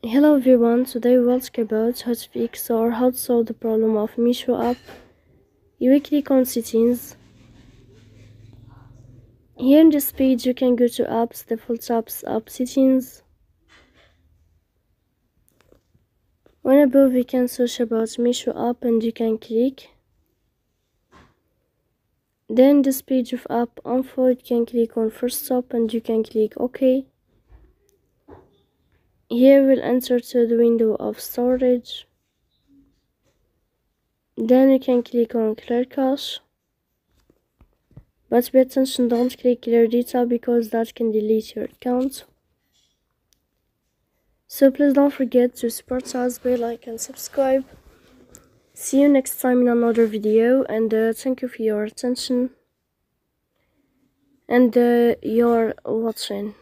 Hello everyone, today we'll talk about how to fix or how to solve the problem of Meesho app. You will click on settings. Here in this page you can go to apps, default apps, app settings. When above you can search about Meesho app and you can click. Then this page of app info you can click on first stop and you can click OK. Here we'll enter to the window of storage. Then you can click on clear cache. But pay attention, don't click clear data because that can delete your account. So please don't forget to support us by like and subscribe. See you next time in another video, and thank you for your attention and your watching.